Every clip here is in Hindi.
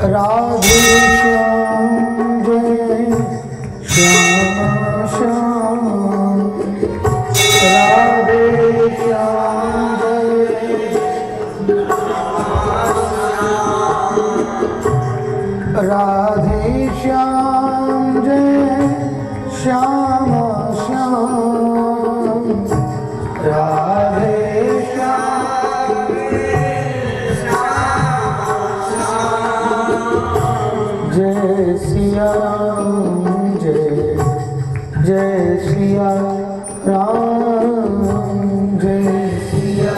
राधे श्याम जय श्याम श्याम, राधे श्याम जय राधे श्याम जय श्याम श्याम, राधे जय सिया राम जय जय सिया राम जय सिया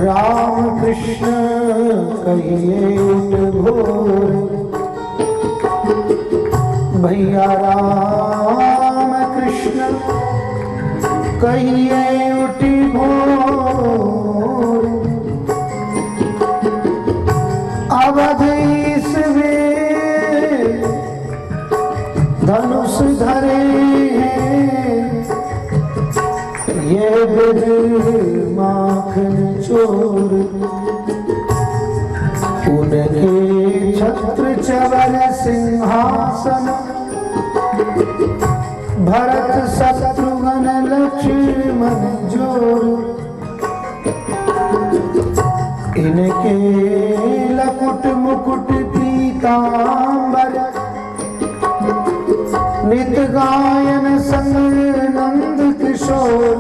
राम कृष्ण कहिए भोर, भैया राम कृष्ण कहिए उठी भोर, अवध ईसवे धनुष धरे हैं, ये ब्रज माखन चोर, उनके छत्र चवर सिंहासन, भरत शत्रुघ्न लक्ष्मण जोर, इनके लकुट मुकुट पीतांबर, नित गायन संग नंद किशोर,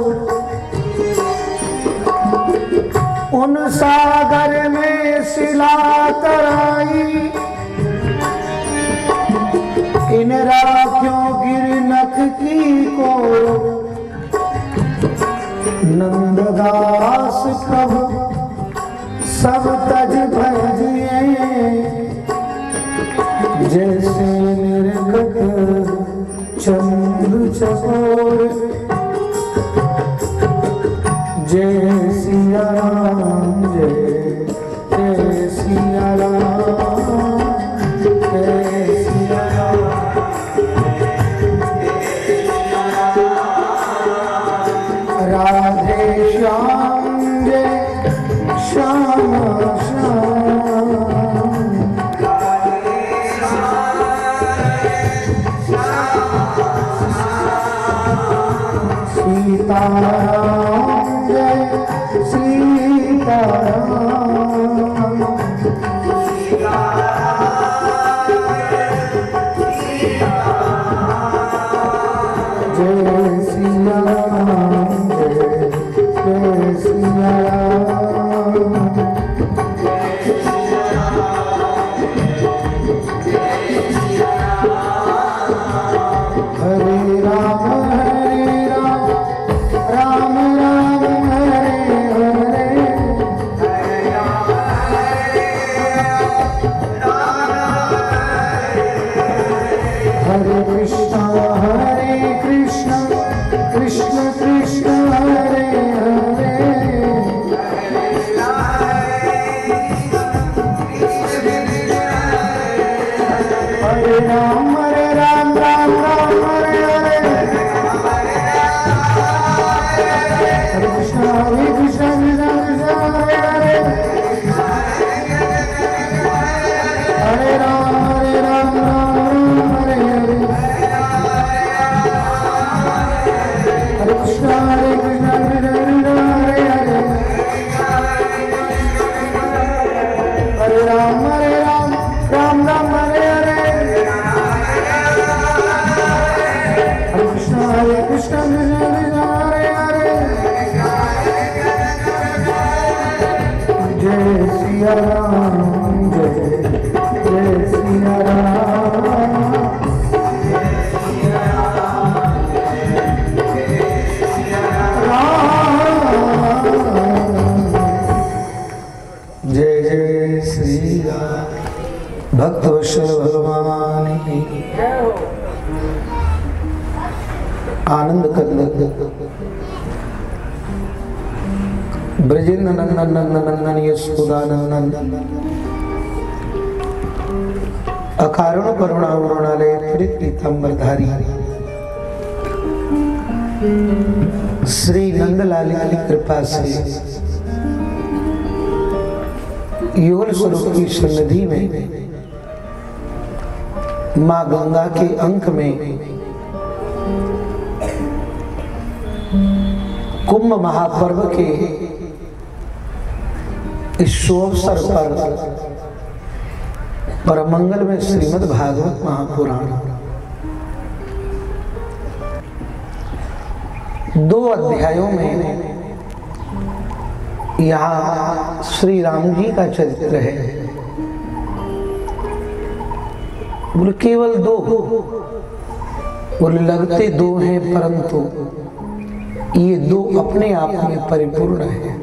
उन सागर में शिला तराई, इन राखियों गिर नख की को, नंददास प्रभु सब तज भजिए, जैसे निर्गत चंद्र चकोर, जय सिया राम जय जय सिया राम जय सिया राम, राधे श्याम जय श्याम श्याम, सीता भगवान की आनंद कंद ब्रजेंद्र नंदन नंदन नंदन यशोदानंदन अकारण करुणावरुणालय पीतांबरधारी श्री नंदलाल की कृपा से युगल स्वरूप की सन्निधि में माँ गंगा के अंक में कुंभ महापर्व के इस शुभअवसर पर परमंगल में श्रीमद् भागवत महापुराण 2 अध्यायों में यहाँ श्री राम जी का चरित्र है। बोले केवल 2, बोले लगते 2 हैं परंतु ये 2 अपने आप में परिपूर्ण है।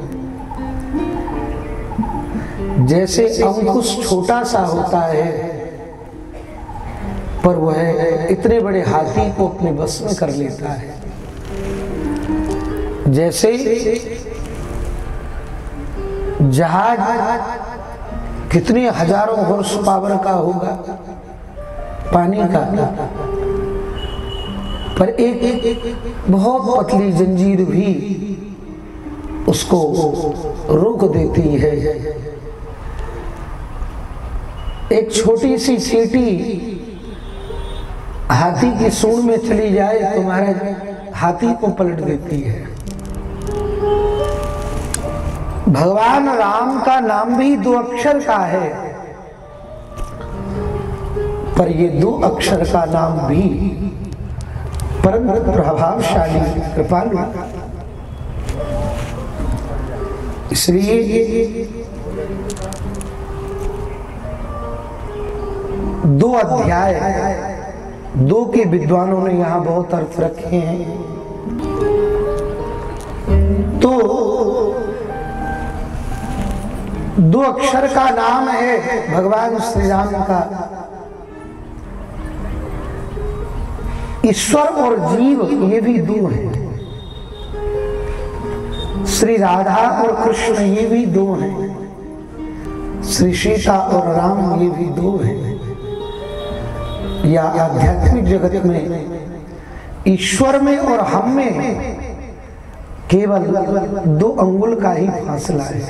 जैसे अंकुश छोटा सा होता है पर वह इतने बड़े हाथी को अपने बस में कर लेता है, जैसे जहाज कितने हजारों हॉर्स पावर का होगा पानी का, पर एक बहुत पतली जंजीर भी उसको रोक देती है। एक छोटी सी चींटी हाथी की सूंड में चली जाए तो महाराज हाथी को पलट देती है। भगवान राम का नाम भी 2 अक्षर का है, पर ये 2 अक्षर का नाम भी परम प्रभावशाली कृपालु। इसलिए 2 अध्याय 2 के विद्वानों ने यहाँ बहुत अर्थ रखे हैं। तो 2 अक्षर का नाम है भगवान श्री राम का। ईश्वर और जीव ये भी 2 हैं। श्री राधा और कृष्ण ये भी 2 हैं। श्री सीता और राम ये भी 2 हैं। या आध्यात्मिक जगत में ईश्वर में और हम में केवल 2 अंगुल का ही फासला है।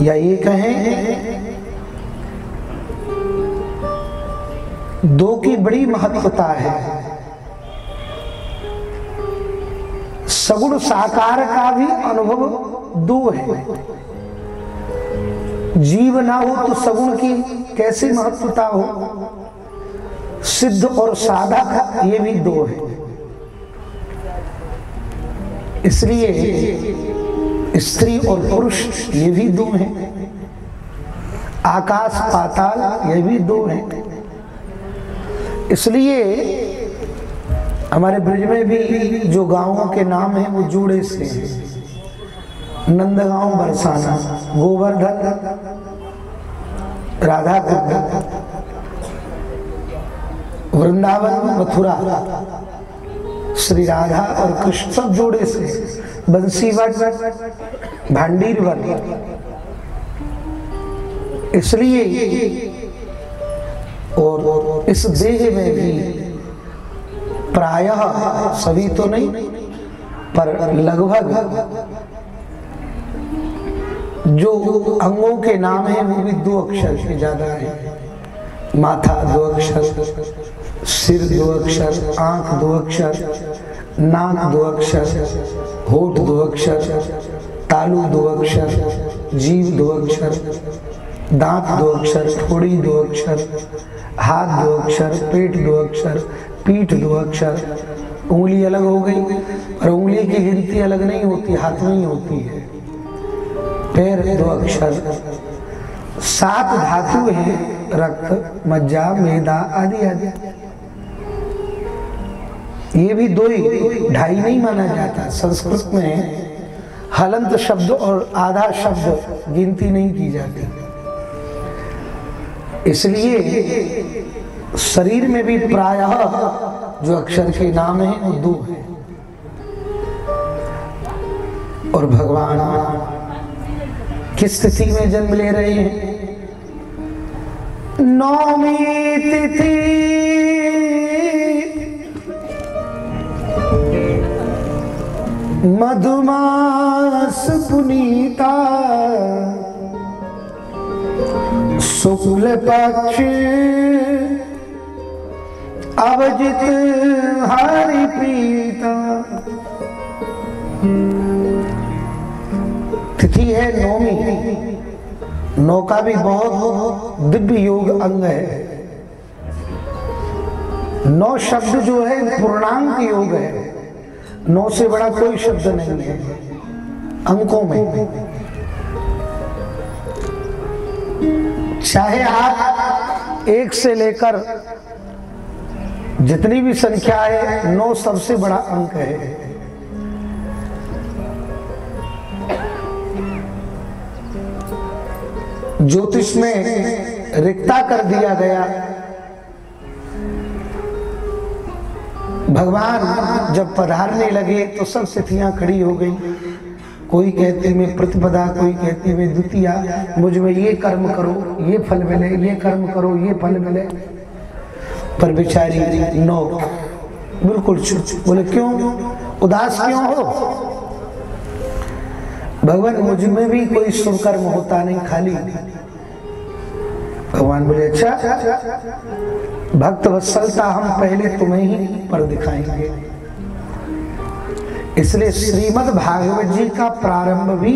या ये कहें 2 की बड़ी महत्वता है। सगुण साकार का भी अनुभव 2 है। जीव ना हो तो सगुण की कैसी महत्वता हो। सिद्ध और साधक ये भी 2 है। इसलिए स्त्री और पुरुष ये भी 2 हैं। आकाश पाताल ये भी 2 हैं। इसलिए हमारे ब्रज में भी जो गांवों के नाम हैं वो जोड़े से हैं। नंदगांव बरसाना, गोवर्धन, राधा कुंड, वृंदावन मथुरा, श्री राधा और कृष्ण सब जोड़े से। बंसीवट, भांडीरवन। इसलिए और इस देह में भी प्रायः सभी तो नहीं पर लगभग जो अंगों के नाम हैं वो भी 2 अक्षर से ज्यादा है। माथा 2 अक्षर, सिर 2 अक्षर, आंख 2 अक्षर, नाक 2 अक्षर, होठ 2 अक्षर, तालू 2 अक्षर, जीभ 2 अक्षर, दांत 2 अक्षर, थोड़ी 2 अक्षर, हाथ 2 अक्षर, पेट 2 अक्षर, पीठ 2 अक्षर। उंगली अलग हो गई पर उंगली की गिनती अलग नहीं होती, हाथ में ही होती है। पैर 2 अक्षर। 7 धातु हैं, रक्त, मज्जा, मेदा आदि आदि। ये भी 2 ही, 2.5 नहीं माना जाता। संस्कृत में हलंत शब्द और आधा शब्द गिनती नहीं की जाती। इसलिए शरीर में भी प्रायः जो अक्षर के नाम है वो 2 है। और भगवान किस तिथि में जन्म ले रहे हैं? नौमी तिथि मधुमास पुनीता शुक्ल पक्ष अवजित हरि प्रीता। तिथि है नौमी। 9 का भी बहुत दिव्य योग अंग है। 9 शब्द जो है पूर्णांक योग है। 9 से बड़ा कोई शब्द नहीं है अंकों में। चाहे आप 1 से लेकर जितनी भी संख्या है, 9 सबसे बड़ा अंक है। ज्योतिष में रिक्ता कर दिया गया। भगवान जब पधारने लगे तो सब तिथियां खड़ी हो गई। कोई कहते में प्रतिपदा, कोई कहते में द्वितीया। मुझ में ये कर्म करो ये फल मिले, ये कर्म करो ये फल मिले। पर बेचारी 9 बिल्कुल चुप। बोले क्यों उदास क्यों हो? भगवान मुझ में भी कोई शुभ कर्म होता नहीं, खाली। भगवान बोले अच्छा, भक्त वत्सलता हम पहले तुम्हें ही पर दिखाएंगे। इसलिए श्रीमद् भागवत जी का प्रारंभ भी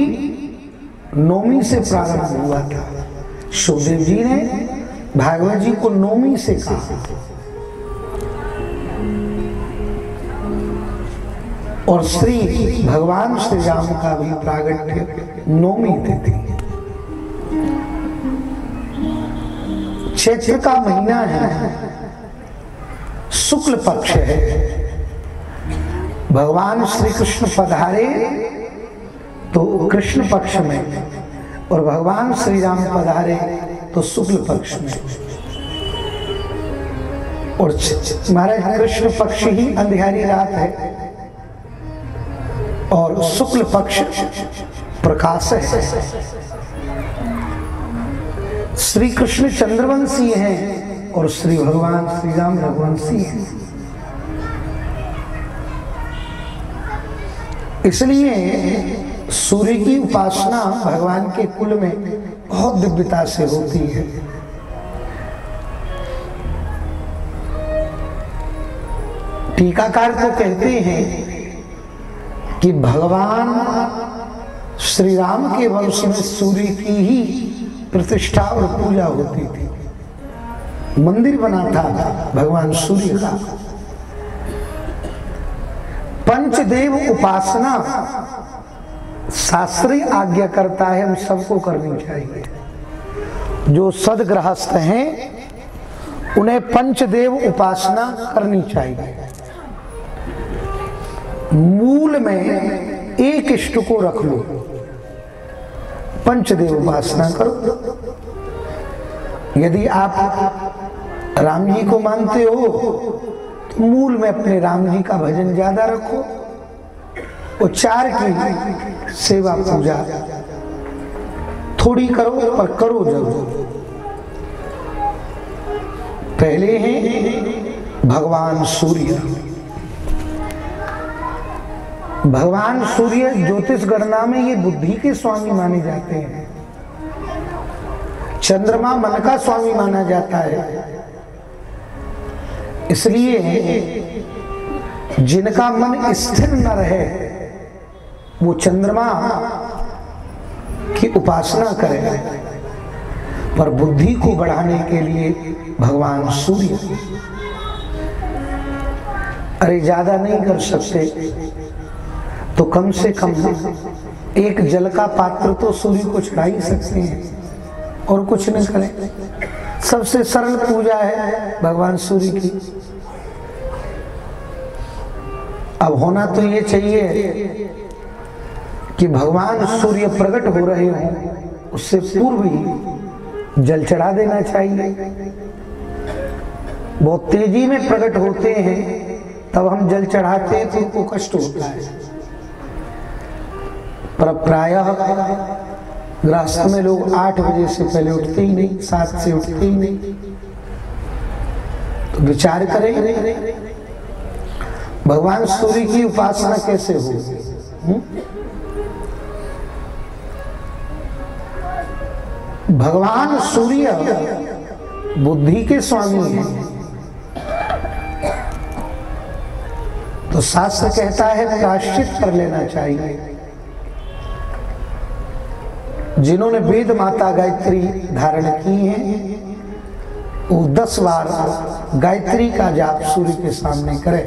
नौमी से प्रारंभ हुआ था। सुखदेव जी ने भागवत जी को नौमी से कहा। और श्री भगवान श्री राम का भी प्रागट्य नौमी तिथि। चैत्र का महीना है, शुक्ल पक्ष है। भगवान श्री कृष्ण पधारे तो कृष्ण पक्ष में, और भगवान श्री राम पधारे तो शुक्ल पक्ष में। और महाराज कृष्ण पक्ष ही अंधियारी रात है और शुक्ल पक्ष प्रकाश है। श्री कृष्ण चंद्रवंशी हैं और श्री भगवान श्री राम रघुवंशी हैं। इसलिए सूर्य की उपासना भगवान के कुल में बहुत दिव्यता से होती है। टीकाकार तो कहते हैं कि भगवान श्री राम के वंश में सूर्य की ही प्रतिष्ठा और पूजा होती थी। मंदिर बना था भगवान सूर्य का। पंचदेव उपासना शास्त्रीय आज्ञा करता है, हम सबको करनी चाहिए। जो सदगृहस्थ हैं उन्हें पंचदेव उपासना करनी चाहिए। मूल में एक इष्ट को रख लो, पंचदेव उपासना करो। यदि आप राम जी को मानते हो तो मूल में अपने राम जी का भजन ज्यादा रखो और 4 की सेवा पूजा थोड़ी करो पर करो जरूर। पहले हैं भगवान सूर्य। भगवान सूर्य ज्योतिष गणना में ये बुद्धि के स्वामी माने जाते हैं। चंद्रमा मन का स्वामी माना जाता है। इसलिए जिनका मन स्थिर न रहे वो चंद्रमा की उपासना करें, पर बुद्धि को बढ़ाने के लिए भगवान सूर्य। अरे ज्यादा नहीं कर सकते तो कम से कम एक जल का पात्र तो सूर्य को चढ़ा ही सकते हैं और कुछ नहीं करें। सबसे सरल पूजा है भगवान सूर्य की। अब होना तो ये चाहिए कि भगवान सूर्य प्रकट हो रहे हों, उससे पूर्व ही जल चढ़ा देना चाहिए। बहुत तेजी में प्रकट होते हैं तब हम जल चढ़ाते हैं तो उनको कष्ट होता है, पर प्रायः रास्ते में लोग 8 बजे से पहले उठते ही नहीं, 7 से उठते ही नहीं। तो विचार करें भगवान सूर्य की उपासना कैसे हो। भगवान सूर्य बुद्धि के स्वामी हैं, तो शास्त्र कहता है प्रायश्चित कर लेना चाहिए। जिन्होंने वेद माता गायत्री धारण की है वो 10 बार गायत्री का जाप सूर्य के सामने करे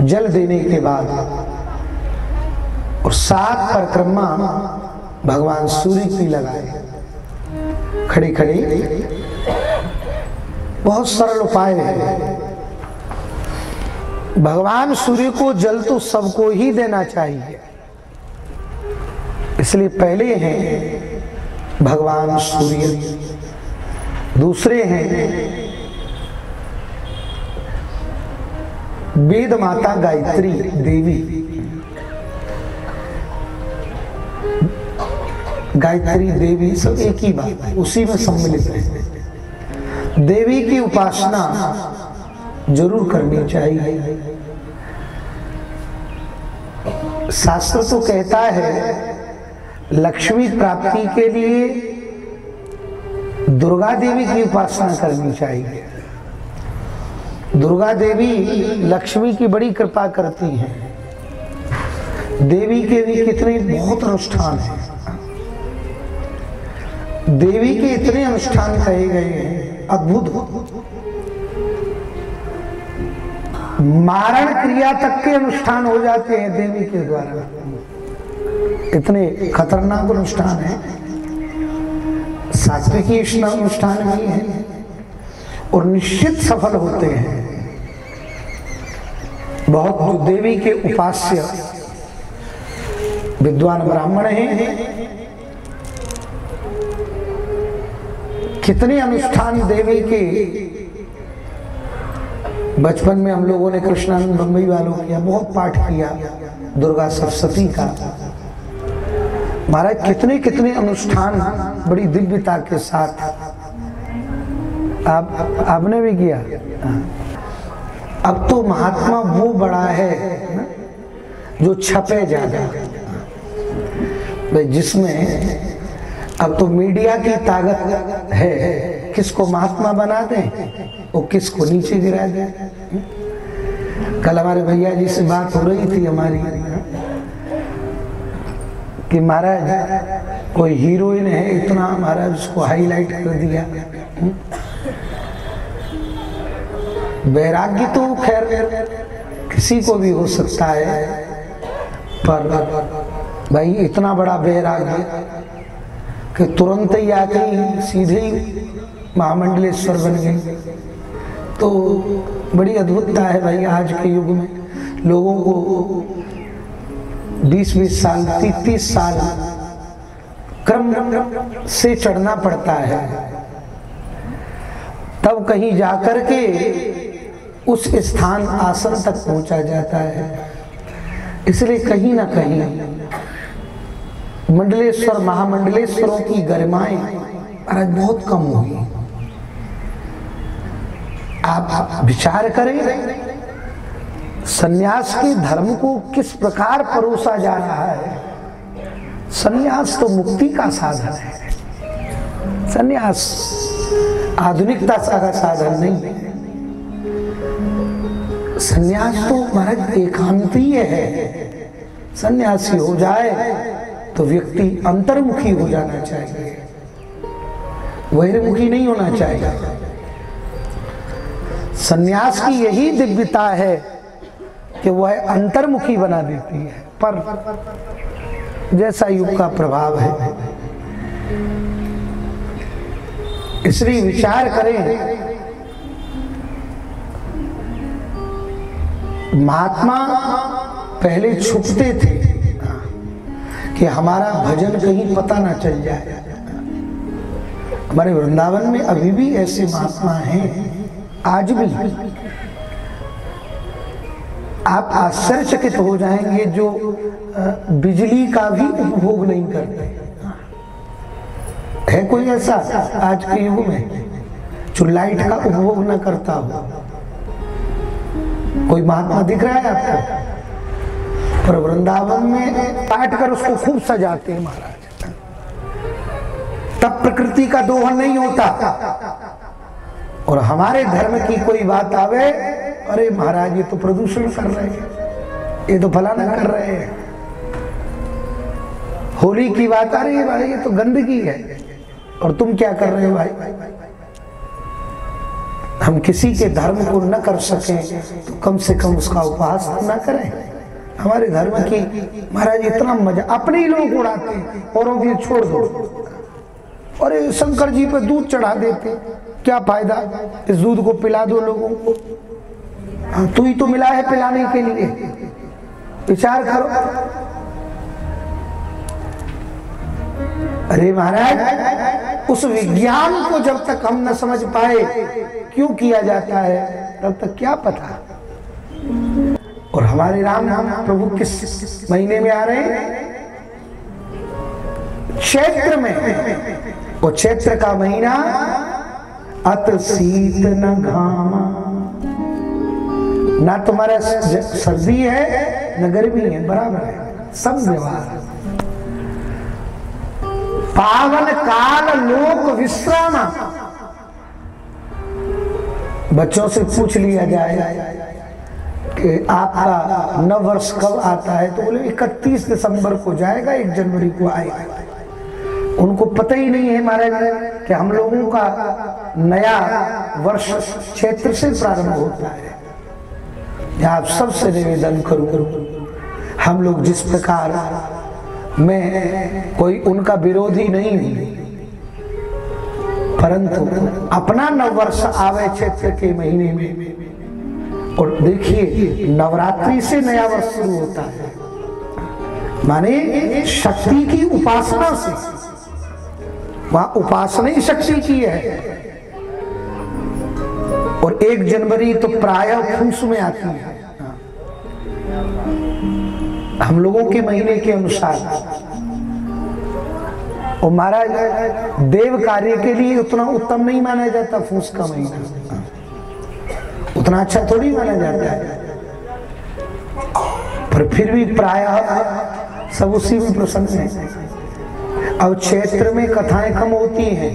जल देने के बाद, और 7 परिक्रमा भगवान सूर्य की लगाए खड़े खड़े। बहुत सरल उपाय है। भगवान सूर्य को जल तो सबको ही देना चाहिए, इसलिए पहले हैं भगवान सूर्य, दूसरे हैं वेद माता गायत्री देवी। गायत्री देवी सब एक ही बात है, उसी में सम्मिलित है। देवी की उपासना जरूर करनी चाहिए। शास्त्र तो कहता है लक्ष्मी प्राप्ति के लिए दुर्गा देवी की उपासना करनी चाहिए। दुर्गा देवी लक्ष्मी की बड़ी कृपा करती हैं। देवी के भी कितने बहुत अनुष्ठान हैं, देवी के इतने अनुष्ठान कहे गए हैं अद्भुत। मारण क्रिया तक के अनुष्ठान हो जाते हैं देवी के द्वारा, इतने खतरनाक अनुष्ठान है। सात्विकी अनुष्ठान भी है और निश्चित सफल होते हैं। बहुत जो देवी के उपास्य विद्वान ब्राह्मण हैं, कितने अनुष्ठान देवी के। बचपन में हम लोगों ने कृष्णानंद बम्बई वालों किया, बहुत पाठ किया दुर्गा सप्तशती का। महाराज कितने कितने अनुष्ठान बड़ी दिव्यता के साथ आपने भी किया। अब तो महात्मा वो बड़ा है जो छपे ज्यादा, जिसमें अब तो मीडिया की ताकत है, किसको महात्मा बना दें और किसको नीचे गिरा दें। कल हमारे भैया जी से बात हो रही थी हमारी कि महाराज कोई हीरोइन है इतना, महाराज उसको हाईलाइट कर दिया। वैराग्य तो खैर किसी को भी हो सकता है, पर भाई इतना बड़ा वैराग्य कि तुरंत ही आके ही सीधे ही महामंडलेश्वर बन गई, तो बड़ी अद्भुतता है भाई। आज के युग में लोगों को 20-20 साल 30-30 साल क्रम से चढ़ना पड़ता है, तब कहीं जाकर के उस स्थान आसन तक पहुंचा जाता है। इसलिए कहीं ना कहीं मंडलेश्वर महामंडलेश्वरों की गरिमाएं आज बहुत कम हुई। आप विचार करें सन्यास के धर्म को किस प्रकार परोसा जा रहा है। सन्यास तो मुक्ति का साधन है, सन्यास आधुनिकता का साधन नहीं। सन्यास तो महाराज एकांतीय है। सन्यासी हो जाए तो व्यक्ति अंतर्मुखी हो जाना चाहिए, बहिर्मुखी नहीं होना चाहिए। सन्यास की यही दिव्यता है कि वह अंतर्मुखी बना देती है, पर जैसा युग का प्रभाव है, इसलिए विचार करें। महात्मा पहले छुपते थे कि हमारा भजन कहीं पता ना चल जाए, हमारे वृंदावन में अभी भी ऐसे महात्मा हैं, आज भी। आप आश्चर्यचकित हो जाएंगे जो बिजली का भी उपभोग नहीं करते। है कोई ऐसा आज के युग में जो लाइट का उपभोग न करता हो? कोई महात्मा दिख रहा है आपको? पर वृंदावन में काट कर उसको खूब सजाते हैं महाराज, तब प्रकृति का दोहन नहीं होता। और हमारे धर्म की कोई बात आवे, अरे महाराज ये तो प्रदूषण कर रहे हैं, ये तो फलाना कर रहे हैं। होली की बात, अरे भाई ये तो गंदगी है, और तुम क्या कर रहे हो भाई? हम किसी के धर्म को न कर सकें तो कम से कम उसका उपहास न करें। हमारे धर्म की महाराज इतना मजा अपने ही लोग उड़ाते हैं, औरों की छोड़ दो। अरे शंकर जी पे दूध चढ़ा देते, क्या फायदा? इस दूध को पिला दो लोगों को। तू ही तो मिला है पिलाने के लिए, विचार करो। अरे महाराज उस विज्ञान को जब तक हम न समझ पाए क्यों किया जाता है, तब तक क्या पता। और हमारे राम प्रभु किस महीने में आ रहे हैं? चैत्र में। और चैत्र का महीना अत शीत न घामा, ना तुम्हारा सर्दी है न गर्मी है, बराबर है, सब व्यवहार। पावन काल लोक विश्राम। बच्चों से पूछ लिया जाए कि आपका नव वर्ष कब आता है, तो बोले 31 दिसंबर को जाएगा, 1 जनवरी को आएगा। उनको पता ही नहीं है महाराज कि हम लोगों का नया वर्ष चैत्र से प्रारंभ होता है। आप सबसे निवेदन करूं, हम लोग जिस प्रकार, मैं कोई उनका विरोधी नहीं हूं, परंतु अपना नववर्ष आवे चैत्र के महीने में। और देखिए नवरात्रि से नया वर्ष शुरू होता है, माने शक्ति की उपासना से। वहां उपासना ही शक्ति की है। और 1 जनवरी तो प्रायः फूस में आती है हम लोगों के महीने के अनुसार। और महाराज देव कार्य के लिए उतना उत्तम नहीं माना जाता फूस का महीना, उतना अच्छा थोड़ी माना जाता है, पर फिर भी प्रायः सब उसी में प्रसन्न है। अब चैत्र में कथाएं कम होती हैं,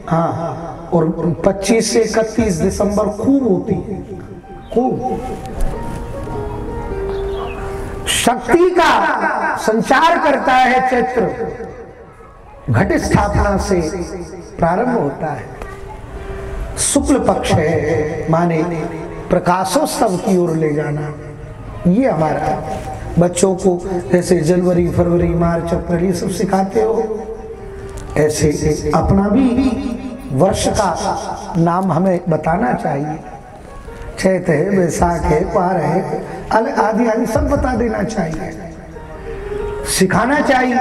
हाँ, और 25 से 31 दिसंबर खूब होती है, खूब। शक्ति का संचार करता है चैत्र, घट स्थापना से प्रारंभ होता है। शुक्ल पक्ष है, माने प्रकाशोत्सव की ओर ले जाना। ये हमारा बच्चों को जैसे जनवरी, फरवरी, मार्च, अप्रैल ये सब सिखाते हो, ऐसे अपना भी वर्ष का नाम हमें बताना चाहिए। चैत है, बैसाख है, पार है, आदि आदि सब बता देना चाहिए, सिखाना चाहिए,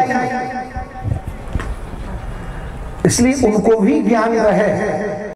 इसलिए उनको भी ज्ञान रहे।